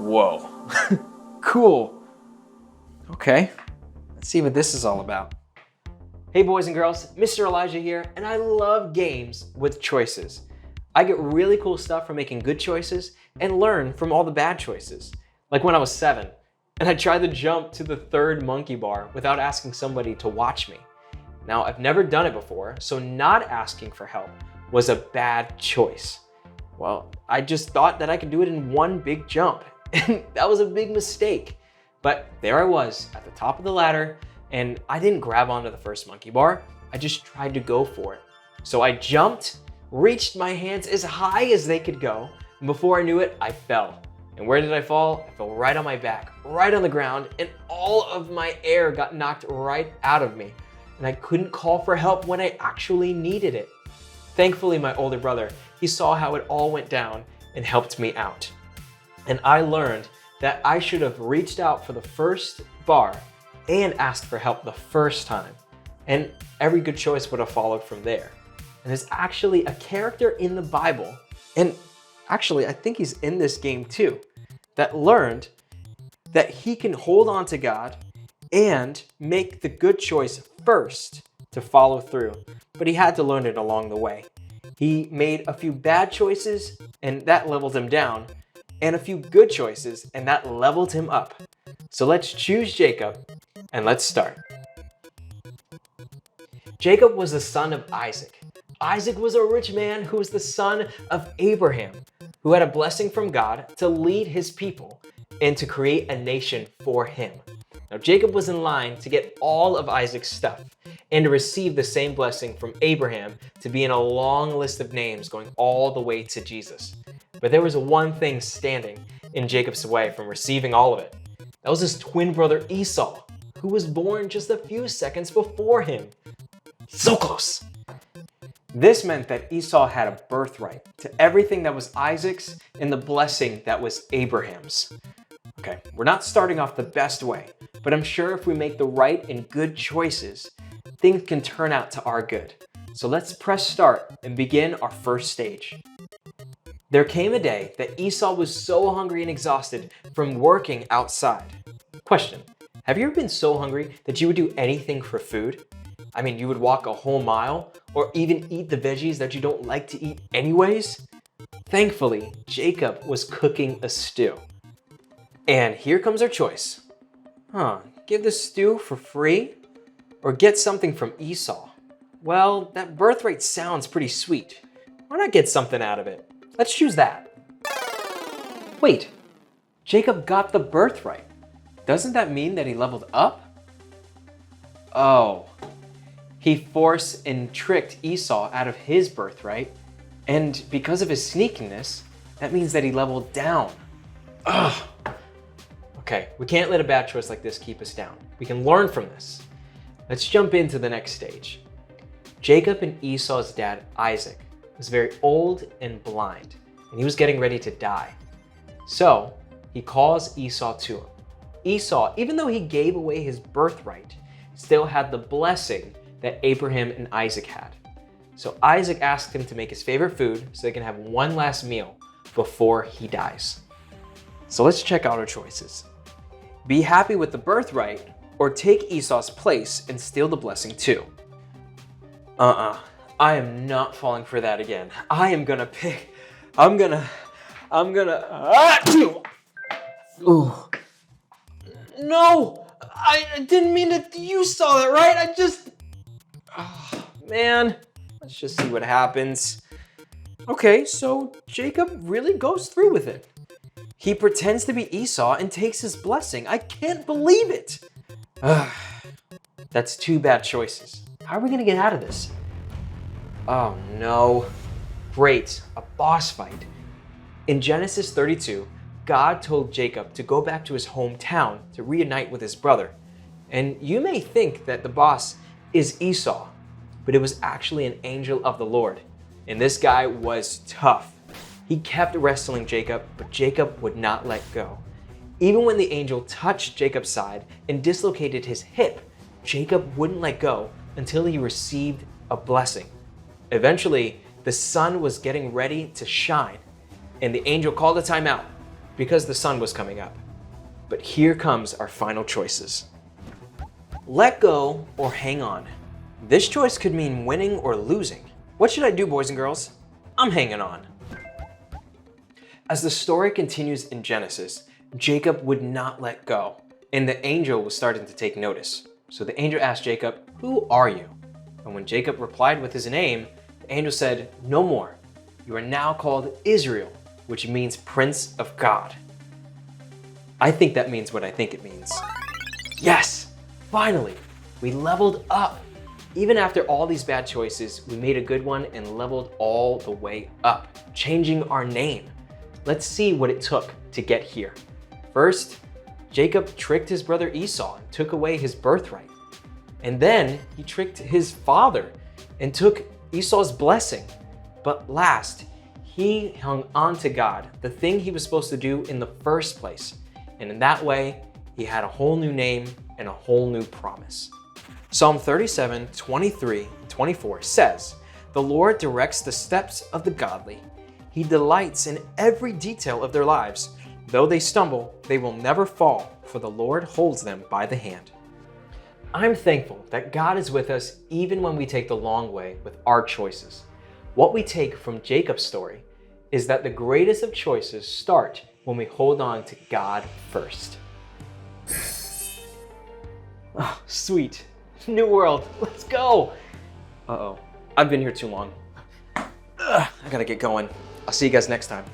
Whoa. Cool. Okay, let's see what this is all about. Hey boys and girls, Mr. Elijah here, and I love games with choices. I get really cool stuff from making good choices and learn from all the bad choices. Like when I was 7, and I tried to jump to the 3rd monkey bar without asking somebody to watch me. Now, I've never done it before, so not asking for help was a bad choice. Well, I just thought that I could do it in one big jump, and that was a big mistake. But there I was at the top of the ladder, and I didn't grab onto the first monkey bar. I just tried to go for it. So I jumped, reached my hands as high as they could go, and before I knew it, I fell. And where did I fall? I fell right on my back, right on the ground, and all of my air got knocked right out of me. And I couldn't call for help when I actually needed it. Thankfully, my older brother, he saw how it all went down and helped me out. And I learned that I should have reached out for the first bar and asked for help the first time. And every good choice would have followed from there. And there's actually a character in the Bible, and actually I think he's in this game too, that learned that he can hold on to God and make the good choice first to follow through. But he had to learn it along the way. He made a few bad choices and that leveled him down, and a few good choices and that leveled him up. So let's choose Jacob and let's start. Jacob was the son of Isaac. Isaac was a rich man who was the son of Abraham, who had a blessing from God to lead his people and to create a nation for him. Now, Jacob was in line to get all of Isaac's stuff and to receive the same blessing from Abraham to be in a long list of names going all the way to Jesus. But there was one thing standing in Jacob's way from receiving all of it. That was his twin brother Esau, who was born just a few seconds before him. So close. This meant that Esau had a birthright to everything that was Isaac's and the blessing that was Abraham's. Okay, we're not starting off the best way, but I'm sure if we make the right and good choices, things can turn out to our good. So let's press start and begin our first stage. There came a day that Esau was so hungry and exhausted from working outside. Question, have you ever been so hungry that you would do anything for food? I mean, you would walk a whole mile or even eat the veggies that you don't like to eat anyways? Thankfully, Jacob was cooking a stew. And here comes our choice. Give the stew for free or get something from Esau? Well, that birthright sounds pretty sweet. Why not get something out of it? Let's choose that. Wait, Jacob got the birthright. Doesn't that mean that he leveled up? Oh, he forced and tricked Esau out of his birthright, and because of his sneakiness, that means that he leveled down. Ugh. Okay, we can't let a bad choice like this keep us down. We can learn from this. Let's jump into the next stage. Jacob and Esau's dad, Isaac, was very old and blind, and he was getting ready to die. So he calls Esau to him. Esau, even though he gave away his birthright, still had the blessing that Abraham and Isaac had. So Isaac asked him to make his favorite food so they can have one last meal before he dies. So let's check out our choices. Be happy with the birthright or take Esau's place and steal the blessing too. I am not falling for that again. I'm gonna pick, Ooh. No, I didn't mean to, you saw that, right? Man, let's just see what happens. Okay, so Jacob really goes through with it. He pretends to be Esau and takes his blessing. I can't believe it. That's two bad choices. How are we gonna get out of this? Oh no. Great, a boss fight. In Genesis 32, God told Jacob to go back to his hometown to reunite with his brother. And you may think that the boss is Esau, but it was actually an angel of the Lord. And this guy was tough. He kept wrestling Jacob, but Jacob would not let go. Even when the angel touched Jacob's side and dislocated his hip, Jacob wouldn't let go until he received a blessing. Eventually, the sun was getting ready to shine, and the angel called a timeout. because the sun was coming up. But here comes our final choices. Let go or hang on. This choice could mean winning or losing. What should I do, boys and girls? I'm hanging on. As the story continues in Genesis, Jacob would not let go, and the angel was starting to take notice. So the angel asked Jacob, "Who are you?" And when Jacob replied with his name, the angel said, "No more. You are now called Israel, which means Prince of God." I think that means what I think it means. Yes! Finally, we leveled up. Even after all these bad choices, we made a good one and leveled all the way up, changing our name. Let's see what it took to get here. First, Jacob tricked his brother Esau and took away his birthright. And then he tricked his father and took Esau's blessing. But last, he hung on to God, the thing he was supposed to do in the first place. And in that way, he had a whole new name and a whole new promise. Psalm 37:23-24 says, "The Lord directs the steps of the godly. He delights in every detail of their lives. Though they stumble, they will never fall, for the Lord holds them by the hand." I'm thankful that God is with us even when we take the long way with our choices. What we take from Jacob's story is that the greatest of choices start when we hold on to God first. Oh, sweet. New world. Let's go. Uh-oh. I've been here too long. I gotta get going. I'll see you guys next time.